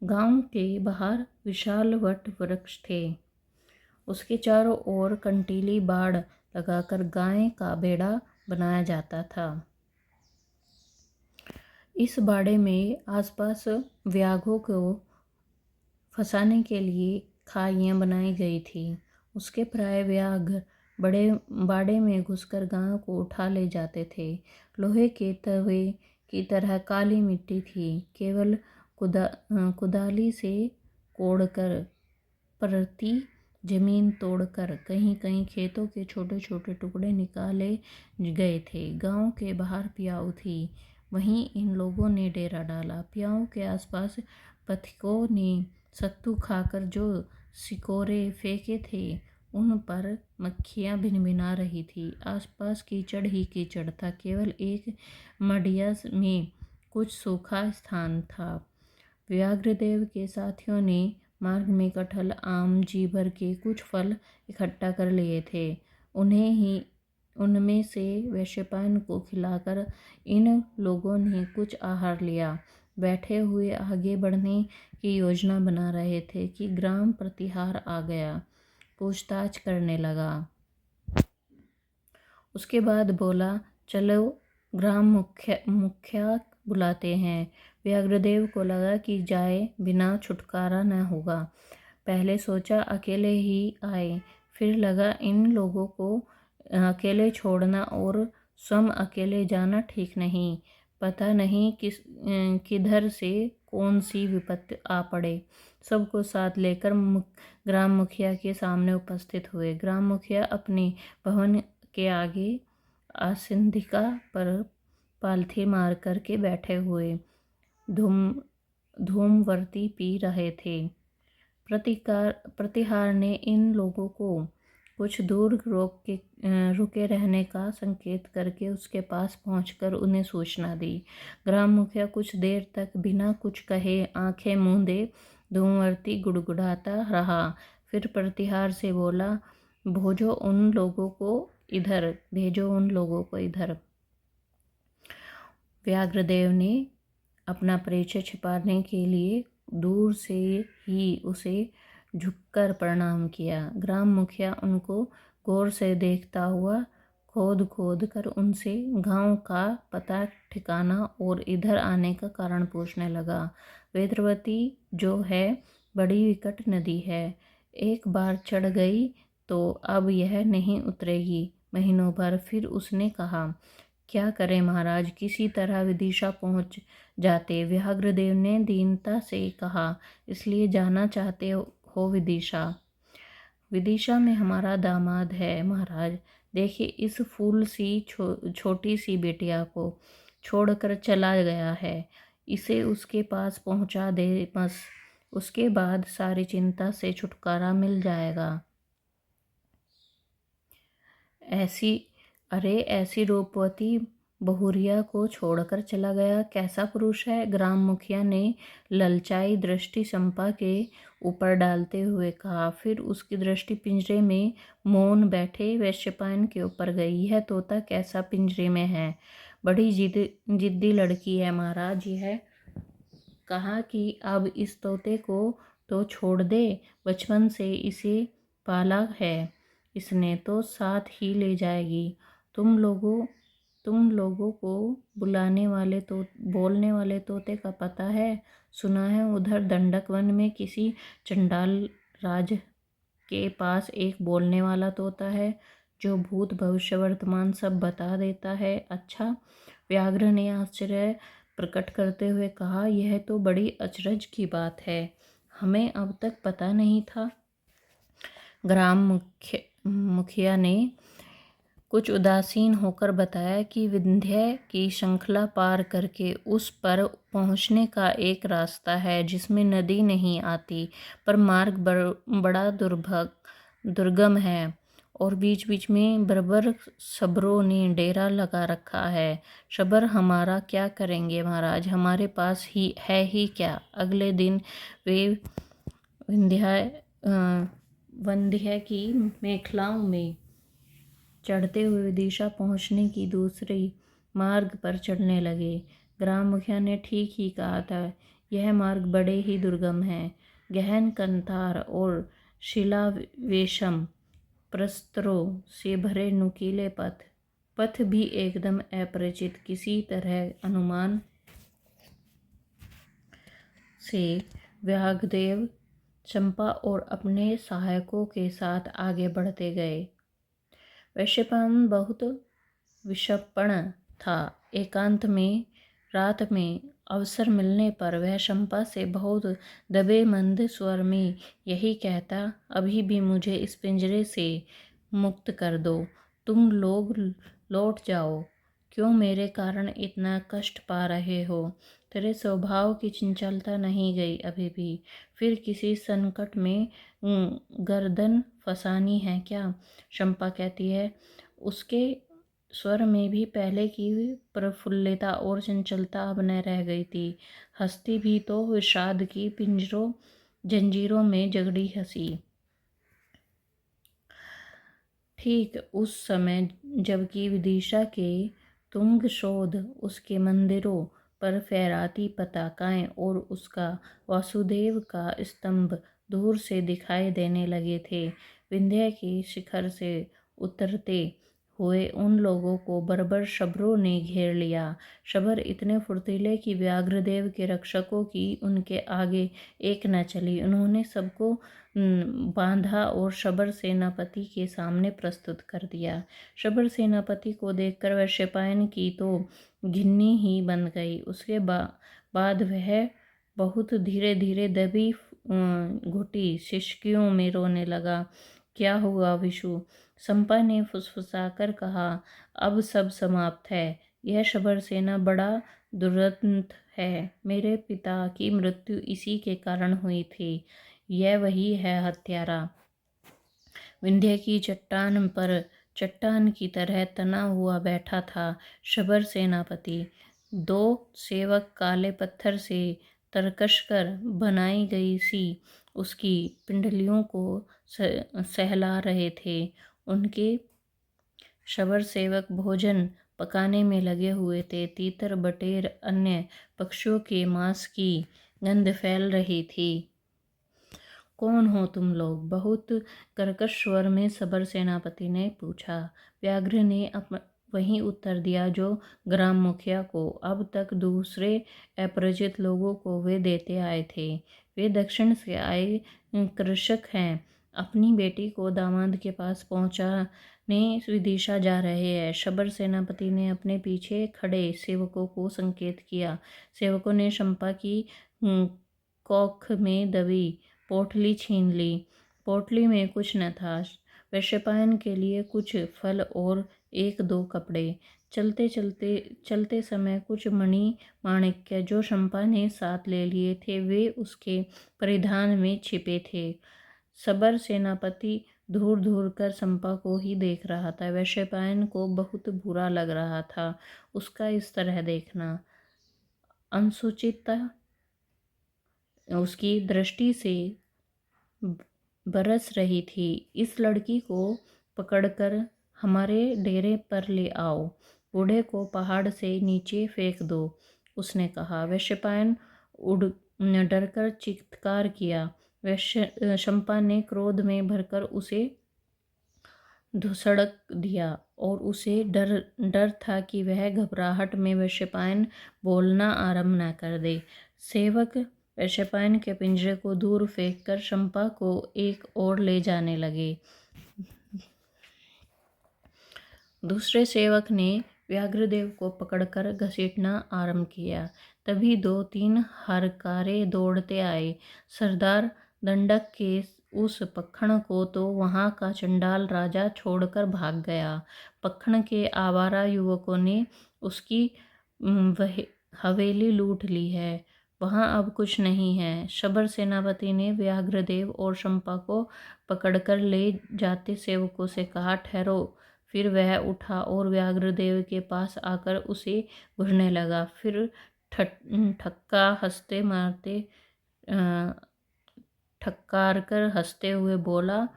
गांव के बाहर विशाल वट वृक्ष थे। उसके चारों ओर कंटीली बाड़ लगाकर गाय का बेड़ा बनाया जाता था। इस बाड़े में आसपास व्याघ्रों को फंसाने के लिए खाइयाँ बनाई गई थी। उसके प्राय व्याघ्र बड़े बाड़े में घुसकर गायों को उठा ले जाते थे। लोहे के तवे की तरह काली मिट्टी थी। केवल कुदाली से कोड़कर, परती जमीन तोड़कर कहीं कहीं खेतों के छोटे छोटे टुकड़े निकाले गए थे। गांव के बाहर प्याऊ थी, वहीं इन लोगों ने डेरा डाला। प्याऊ के आसपास पथिकों ने सत्तू खाकर जो सिकोरे फेंके थे उन पर मक्खियाँ भिनभिना रही थी। आसपास कीचड़ ही कीचड़ था। केवल एक मडिया में कुछ सूखा स्थान था। व्याघ्रदेव के साथियों ने मार्ग में कटहल, आम, जी भर के कुछ फल इकट्ठा कर लिए थे। उनमें से वैश्यपायन को खिलाकर इन लोगों ने कुछ आहार लिया। बैठे हुए आगे बढ़ने की योजना बना रहे थे कि ग्राम प्रतिहार आ गया। पूछताछ करने लगा। उसके बाद बोला, चलो ग्राम मुखिया बुलाते हैं। व्याघ्रदेव को लगा कि जाए बिना छुटकारा न होगा। पहले सोचा अकेले ही आए, फिर लगा इन लोगों को अकेले छोड़ना और स्वयं अकेले जाना ठीक नहीं। पता नहीं किधर से कौन सी विपत्ति आ पड़े। सबको साथ लेकर ग्राम मुखिया के सामने उपस्थित हुए। ग्राम मुखिया अपने भवन के आगे आसंदिका पर पालथी मार करके बैठे हुए धूमवर्ती पी रहे थे। प्रतिहार ने इन लोगों को कुछ दूर रुके रहने का संकेत करके उसके पास पहुंचकर उन्हें सूचना दी। ग्राम मुखिया कुछ देर तक बिना कुछ कहे आंखें मूंदे धूमवर्ती गुड़गुड़ाता रहा। फिर प्रतिहार से बोला, भेजो उन लोगों को इधर। व्याघ्रदेव ने अपना परिचय छिपाने के लिए दूर से ही उसे झुककर प्रणाम किया। ग्राम मुखिया उनको गौर से देखता हुआ खोद कर उनसे गांव का पता ठिकाना और इधर आने का कारण पूछने लगा। वेद्रवती जो है बड़ी विकट नदी है, एक बार चढ़ गई तो अब यह नहीं उतरेगी महीनों भर। फिर उसने कहा, क्या करें महाराज, किसी तरह विदिशा पहुंच जाते। व्याघ्रदेव ने दीनता से कहा, इसलिए जाना चाहते हो विदिशा? विदिशा में हमारा दामाद है महाराज। देखिए इस फूल सी छोटी सी बेटिया को छोड़कर चला गया है। इसे उसके पास पहुंचा दे बस, उसके बाद सारी चिंता से छुटकारा मिल जाएगा। ऐसी रूपवती बहुरिया को छोड़कर चला गया, कैसा पुरुष है? ग्राम मुखिया ने ललचाई दृष्टि चंपा के ऊपर डालते हुए कहा। फिर उसकी दृष्टि पिंजरे में मौन बैठे वैश्यपायन के ऊपर गई। यह तोता कैसा पिंजरे में है? बड़ी जिद्दी लड़की है महाराज। यह कहा कि अब इस तोते को तो छोड़ दे, बचपन से इसे पाला है इसने, तो साथ ही ले जाएगी। तुम लोगों को बोलने वाले तोते का पता है? सुना है उधर दंडक वन में किसी चंडाल राज के पास एक बोलने वाला तोता है जो भूत भविष्य वर्तमान सब बता देता है। अच्छा? व्याघ्र ने आश्चर्य प्रकट करते हुए कहा, यह तो बड़ी अचरज की बात है, हमें अब तक पता नहीं था। ग्राम मुखिया ने कुछ उदासीन होकर बताया कि विंध्य की श्रृंखला पार करके उस पर पहुंचने का एक रास्ता है जिसमें नदी नहीं आती, पर मार्ग बड़ा दुर्गम है और बीच बीच में बर्बर शबरों ने डेरा लगा रखा है। शबर हमारा क्या करेंगे महाराज, हमारे पास ही क्या? अगले दिन वे विंध्य की मेखलाओं में चढ़ते हुए विदिशा पहुंचने की दूसरी मार्ग पर चढ़ने लगे। ग्राम मुखिया ने ठीक ही कहा था, यह मार्ग बड़े ही दुर्गम है। गहन कंतार और शिलावेशम प्रस्तरों से भरे नुकीले पथ भी एकदम अपरिचित। किसी तरह अनुमान से व्याघ्रदेव चंपा और अपने सहायकों के साथ आगे बढ़ते गए। वैश्यपायन बहुत विषपण था। एकांत में रात में अवसर मिलने पर वह चंपा से बहुत दबे मंद स्वर में यही कहता, अभी भी मुझे इस पिंजरे से मुक्त कर दो, तुम लोग लौट जाओ। क्यों मेरे कारण इतना कष्ट पा रहे हो? तेरे स्वभाव की चंचलता नहीं गई अभी भी? फिर किसी संकट में गर्दन फंसानी है क्या? चंपा कहती है, उसके स्वर में भी पहले की प्रफुल्लता और चंचलता अब न रह गई थी। हंसती भी तो विषाद की जंजीरों में जकड़ी हंसी। ठीक उस समय जबकि विदिशा के तुंग शोध, उसके मंदिरों पर फहराती पताकाएं और उसका वासुदेव का स्तंभ दूर से दिखाई देने लगे थे, विंध्य के शिखर से उतरते हुए उन लोगों को बर्बर शबरों ने घेर लिया। शबर इतने फुर्तीले कि व्याघ्रदेव के रक्षकों की उनके आगे एक न चली। उन्होंने सबको बांधा और शबर सेनापति के सामने प्रस्तुत कर दिया। शबर सेनापति को देखकर वैशंपायन की तो घिन्नी ही बन गई। उसके बाद वह बहुत धीरे धीरे दबी घुटी सिसकियों में रोने लगा। क्या हुआ विशु? संपा ने फुसफुसाकर कहा। अब सब समाप्त है। यह शबर सेना बड़ा दुरंत है। मेरे पिता की मृत्यु इसी के कारण हुई थी। यह वही है हत्यारा। विंध्य की चट्टान पर चट्टान की तरह तना हुआ बैठा था शबर सेनापति। दो सेवक काले पत्थर से तरकश कर बनाई गई सी उसकी पिंडलियों को सहला रहे थे। उनके शबर सेवक भोजन पकाने में लगे हुए थे। तीतर, बटेर, अन्य पक्षियों के मांस की गंध फैल रही थी। कौन हो तुम लोग? बहुत कर्कश स्वर में शबर सेनापति ने पूछा। व्याघ्र ने वही उत्तर दिया जो ग्राम मुखिया को अब तक दूसरे अपरिचित लोगों को वे देते आए थे। वे दक्षिण से आए कृषक हैं। अपनी बेटी को दामाद के पास पहुंचाने विदिशा जा रहे हैं। शबर सेनापति ने अपने पीछे खड़े सेवकों को संकेत किया। सेवकों ने चंपा की कोख में दबी पोटली छीन ली। पोटली में कुछ न था। वैशंपायन के लिए कुछ फल और एक दो कपड़े। चलते समय कुछ मणि माणिक्य जो चंपा ने साथ ले लिए थे वे उसके परिधान में छिपे थे। शबर सेनापति दूर दूर कर चंपा को ही देख रहा था। वैशंपायन को बहुत बुरा लग रहा था। उसका इस तरह देखना अनुचित था। उसकी दृष्टि से बरस रही थी। इस लड़की को पकड़कर हमारे डेरे पर ले आओ। बूढ़े को पहाड़ से नीचे फेंक दो, उसने कहा। वैशंपायन डरकर चित्कार किया। चंपा ने क्रोध में भरकर उसे धुसड़क दिया और उसे डर था कि वह घबराहट में वैशंपायन बोलना आरंभ न कर दे। सेवक वैशंपायन के पिंजरे को दूर फेंककर चंपा को एक ओर ले जाने लगे। दूसरे सेवक ने व्याघ्रदेव को पकड़कर घसीटना आरंभ किया। तभी दो तीन हरकारे दौड़ते आए। सरदार दंडक के उस पक्खण को तो वहां का चंडाल राजा छोड़कर भाग गया। पक्खण के आवारा युवकों ने उसकी हवेली लूट ली है। वहां अब कुछ नहीं है। शबर सेनापति ने व्याघ्रदेव और चंपा को पकड़कर ले जाते सेवकों से कहा, ठहरो। फिर वह उठा और व्याघ्रदेव के पास आकर उसे घूरने लगा। फिर ठक्कार कर हंसते हुए बोला,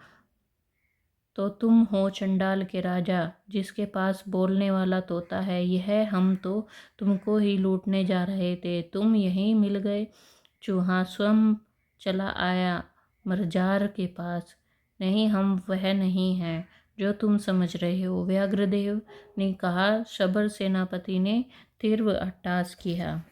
तो तुम हो चंडाल के राजा जिसके पास बोलने वाला तोता है। यह हम तो तुमको ही लूटने जा रहे थे, तुम यहीं मिल गए। चूहा स्वयं चला आया मरजार के पास। नहीं, हम वह नहीं हैं जो तुम समझ रहे हो, व्याघ्रदेव ने कहा। शबर सेनापति ने तीव्र अट्टहास किया।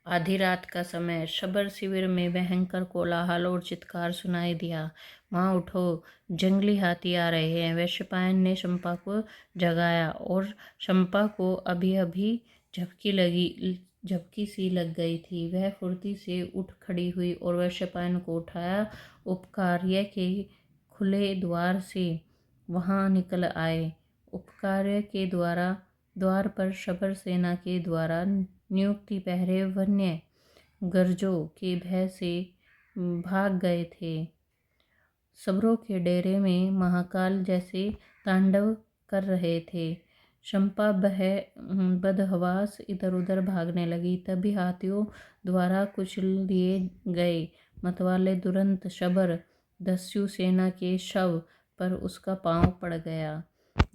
आधी रात का समय। शबर शिविर में भयंकर कोलाहल और चित्कार सुनाई दिया। माँ उठो, जंगली हाथी आ रहे हैं। वैशंपायन ने चंपा को जगाया और चंपा को अभी अभी झपकी सी लग गई थी। वह फुर्ती से उठ खड़ी हुई और वैशंपायन को उठाया। उपकार्य के खुले द्वार से वहां निकल आए। उपकार्य के द्वार पर शबर सेना के द्वारा नियुक्त पहरे वन्य गर्जों के भय से भाग गए थे। सबरों के डेरे में महाकाल जैसे तांडव कर रहे थे। चंपा बदहवास इधर उधर भागने लगी। तभी हाथियों द्वारा कुचल दिए गए मतवाले दुरंत शबर दस्यु सेना के शव पर उसका पांव पड़ गया।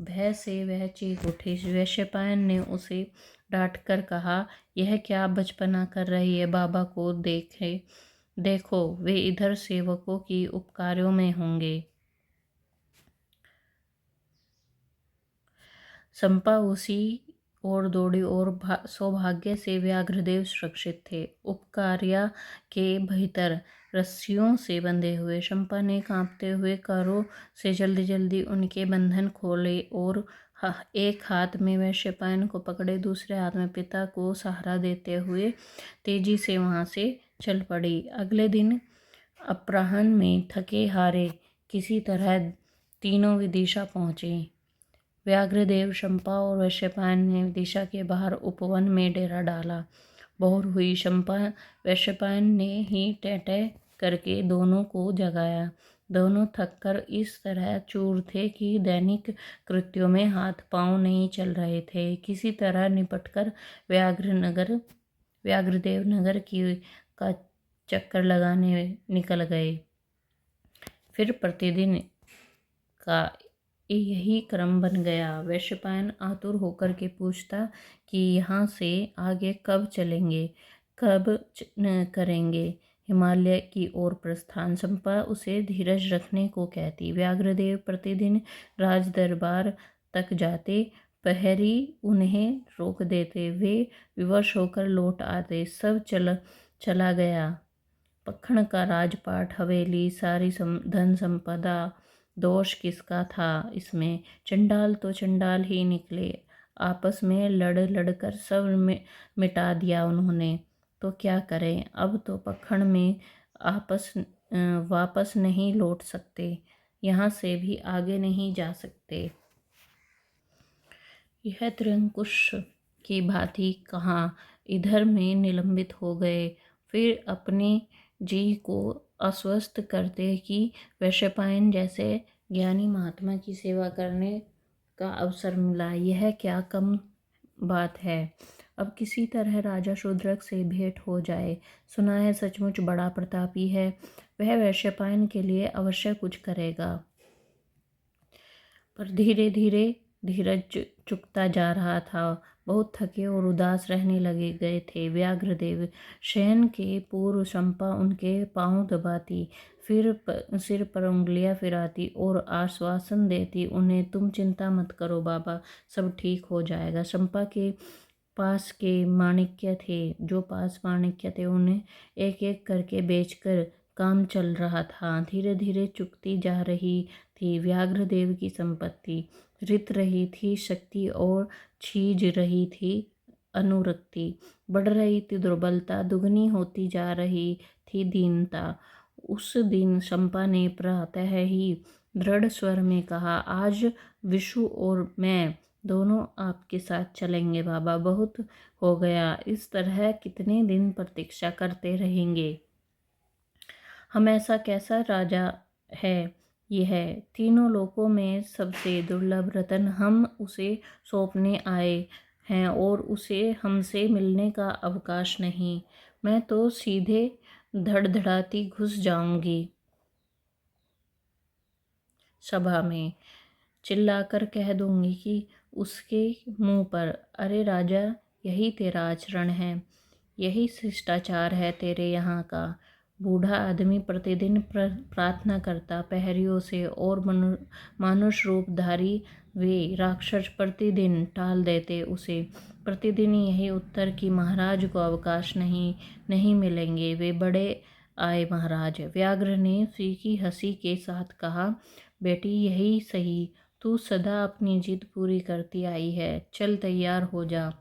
भय से वह चीख उठी। वैशंपायन ने उसे डांट कर कहा, यह क्या बचपना कर रही है? बाबा को देखो, वे इधर सेवकों की उपकारों में होंगे। चंपा उसी ओर दौड़ी और सौभाग्य से व्याघ्रदेव सुरक्षित थे, उपकारिया के भीतर रस्सियों से बंधे हुए। चंपा ने कांपते हुए कारों से जल्दी जल्दी उनके बंधन खोले और एक हाथ में वैशंपायन को पकड़े, दूसरे हाथ में पिता को सहारा देते हुए तेजी से वहां से चल पड़ी। अगले दिन अपराह्न में थके हारे किसी तरह तीनों विदिशा पहुंचे। व्याघ्रदेव, चंपा और वैशंपायन ने विदिशा के बाहर उपवन में डेरा डाला। भोर हुई। चंपा वैशंपायन ने ही टैं करके दोनों को जगाया। दोनों थककर इस तरह चूर थे कि दैनिक कृत्यों में हाथ पांव नहीं चल रहे थे। किसी तरह निपटकर व्याघ्रदेव नगर का चक्कर लगाने निकल गए। फिर प्रतिदिन का यही क्रम बन गया। वैशंपायन आतुर होकर के पूछता कि यहाँ से आगे कब चलेंगे, कब करेंगे हिमालय की ओर प्रस्थान। चंपा उसे धीरज रखने को कहती। व्याघ्रदेव प्रतिदिन राज दरबार तक जाते, प्रहरी उन्हें रोक देते, वे विवश होकर लौट आते। सब चला गया। पखण का राजपाट, हवेली, सारी धन संपदा, दोष किसका था इसमें? चंडाल तो चंडाल ही निकले। आपस में लड़ लड़कर सब मिटा दिया उन्होंने। तो क्या करें? अब तो पखण में वापस नहीं लौट सकते, यहाँ से भी आगे नहीं जा सकते। यह त्रिअंकुश की भांति कहाँ इधर में निलंबित हो गए। फिर अपने जी को अस्वस्थ करते कि वैशंपायन जैसे ज्ञानी महात्मा की सेवा करने का अवसर मिला, यह क्या कम बात है। अब किसी तरह राजा शूद्रक से भेंट हो जाए। सुना है सचमुच बड़ा प्रतापी है, वह वैशंपायन के लिए अवश्य कुछ करेगा। पर धीरे धीरे धीरज चुकता जा रहा था। बहुत थके और उदास रहने लगे गए थे। व्याघ्रदेव शयन के पूर्व चंपा उनके पांव दबाती, फिर सिर पर उंगलियां फिराती और आश्वासन देती उन्हें, तुम चिंता मत करो बाबा, सब ठीक हो जाएगा। चंपा के पास माणिक्य थे उन्हें एक एक करके बेचकर काम चल रहा था। धीरे धीरे चुकती जा रही थी व्याघ्रदेव की संपत्ति। रित रही थी शक्ति और छीज रही थी अनुरक्ति। बढ़ रही थी दुर्बलता, दुगनी होती जा रही थी दीनता। उस दिन चंपा ने प्रातः ही दृढ़ स्वर में कहा, आज विशु और मैं दोनों आपके साथ चलेंगे बाबा, बहुत हो गया, इस तरह कितने दिन प्रतीक्षा करते रहेंगे। हम ऐसा कैसा राजा है यह तीनों लोकों में सबसे दुर्लभ रतन हम उसे सौंपने आए हैं और उसे हमसे मिलने का अवकाश नहीं। मैं तो सीधे धड़धड़ाती घुस जाऊंगी सभा में, चिल्लाकर कह दूंगी कि उसके मुंह पर, अरे राजा, यही तेरा आचरण है, यही शिष्टाचार है तेरे यहाँ का। बूढ़ा आदमी प्रतिदिन प्रार्थना करता प्रहरियों से और मानुष रूपधारी वे राक्षस प्रतिदिन टाल देते उसे। प्रतिदिन यही उत्तर कि महाराज को अवकाश नहीं मिलेंगे, वे बड़े आए महाराज। व्याघ्र ने फीकी हंसी के साथ कहा, बेटी यही सही, तू सदा अपनी जिद पूरी करती आई है, चल तैयार हो जा।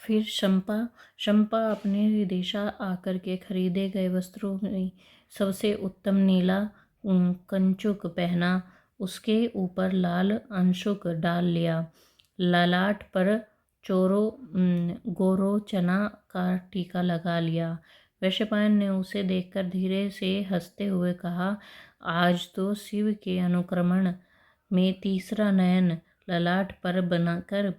फिर चंपा अपने विदिशा आकर के खरीदे गए वस्त्रों में सबसे उत्तम नीला कंचुक पहना, उसके ऊपर लाल अंशुक डाल लिया, ललाट पर गोरो चना का टीका लगा लिया, वैशंपायन ने उसे देखकर धीरे से हंसते हुए कहा, आज तो शिव के अनुक्रमण में तीसरा नयन ललाट पर बनाकर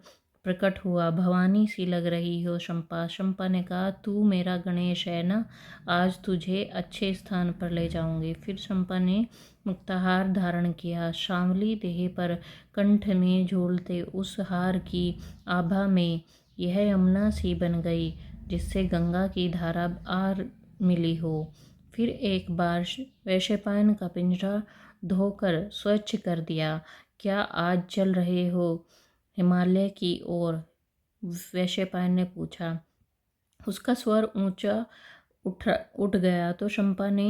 प्रकट हुआ। भवानी सी लग रही हो शंपा। शंपा ने कहा, तू मेरा गणेश है ना, आज तुझे अच्छे स्थान पर ले जाऊंगी। फिर शंपा ने मुक्ताहार धारण किया। सांवली देह पर कंठ में झूलते उस हार की आभा में यह यमुना सी बन गई जिससे गंगा की धारा आ मिली हो। फिर एक बार वैशंपायन का पिंजरा धोकर स्वच्छ कर दिया। क्या आज चल रहे हो हिमालय की ओर? वैशंपायन ने पूछा। उसका स्वर ऊंचा उठ गया तो शंपा ने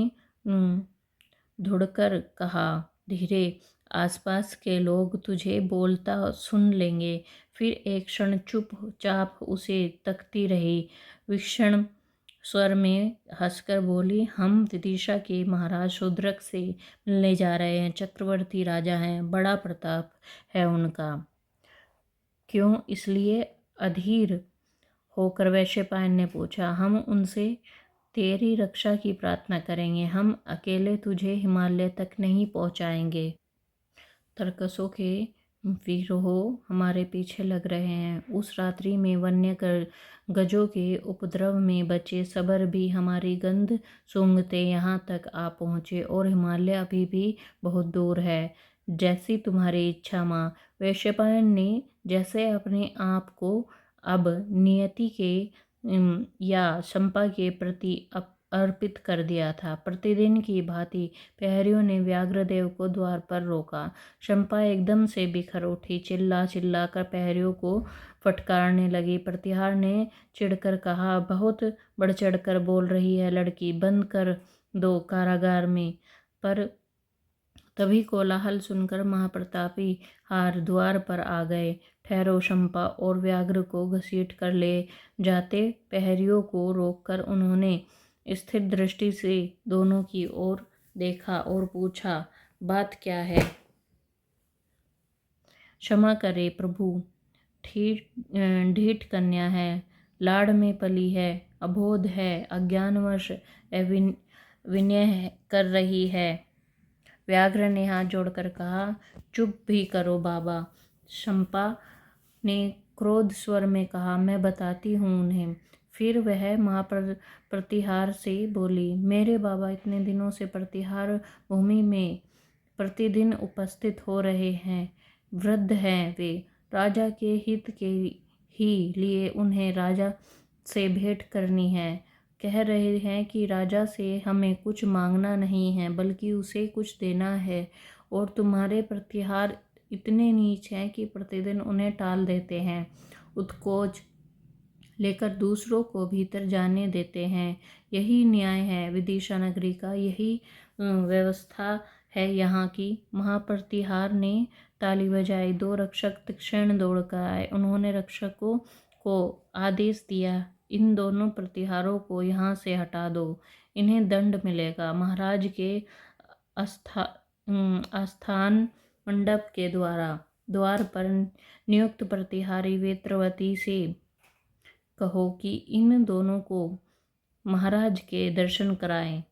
धुड़कर कहा, धीरे, आसपास के लोग तुझे बोलता सुन लेंगे। फिर एक क्षण चुपचाप उसे तकती रही। विक्षण स्वर में हंसकर बोली, हम विदिशा के महाराज शूद्रक से मिलने जा रहे हैं। चक्रवर्ती राजा हैं, बड़ा प्रताप है उनका। क्यों? इसलिए अधीर होकर वैशंपायन ने पूछा। हम उनसे तेरी रक्षा की प्रार्थना करेंगे। हम अकेले तुझे हिमालय तक नहीं पहुंचाएंगे। तरकसों के वीरों हमारे पीछे लग रहे हैं। उस रात्रि में वन्य गजों के उपद्रव में बचे सबर भी हमारी गंध सूंघते यहाँ तक आ पहुँचे, और हिमालय अभी भी बहुत दूर है। जैसी तुम्हारी इच्छा माँ। वैशंपायन ने जैसे अपने आप को अब नियति के या शंपा के प्रति अर्पित कर दिया था। प्रतिदिन की भांति प्रहरियों ने व्याघ्रदेव को द्वार पर रोका। शंपा एकदम से बिखर उठी। चिल्ला चिल्ला कर प्रहरियों को फटकारने लगी। प्रतिहार ने चिढ़कर कहा, बहुत बढ़ चढ़कर बोल रही है लड़की, बंद कर दो कारागार में। पर तभी कोलाहल सुनकर महाप्रतापी हार द्वार पर आ गए। ठहरो शंपा, और व्याघ्र को घसीट कर ले जाते प्रहरियों को रोककर उन्होंने स्थिर दृष्टि से दोनों की ओर देखा और पूछा, बात क्या है? क्षमा करे प्रभु, ढीठ कन्या है, लाड़ में पली है, अबोध है, अज्ञानवश विनय कर रही है। व्याघ्र ने हाथ जोड़कर कहा, चुप भी करो बाबा। शंपा ने क्रोध स्वर में कहा, मैं बताती हूँ उन्हें। फिर वह प्रतिहार से बोली, मेरे बाबा इतने दिनों से प्रतिहार भूमि में प्रतिदिन उपस्थित हो रहे हैं। वृद्ध हैं वे, राजा के हित के ही लिए उन्हें राजा से भेंट करनी है। कह रहे हैं कि राजा से हमें कुछ मांगना नहीं है बल्कि उसे कुछ देना है, और तुम्हारे प्रतिहार इतने नीच हैं कि प्रतिदिन उन्हें टाल देते हैं, उत्कोच लेकर दूसरों को भीतर जाने देते हैं। यही न्याय है विदिशा नगरी का, यही व्यवस्था है यहाँ की। महाप्रतिहार ने ताली बजाई। दो रक्षक तत्क्षण दौड़कर आए। उन्होंने रक्षकों को आदेश दिया, इन दोनों प्रतिहारों को यहाँ से हटा दो, इन्हें दंड मिलेगा। महाराज के आस्थान मंडप के द्वार पर नियुक्त प्रतिहारी वेत्रवती से कहो कि इन दोनों को महाराज के दर्शन कराएं।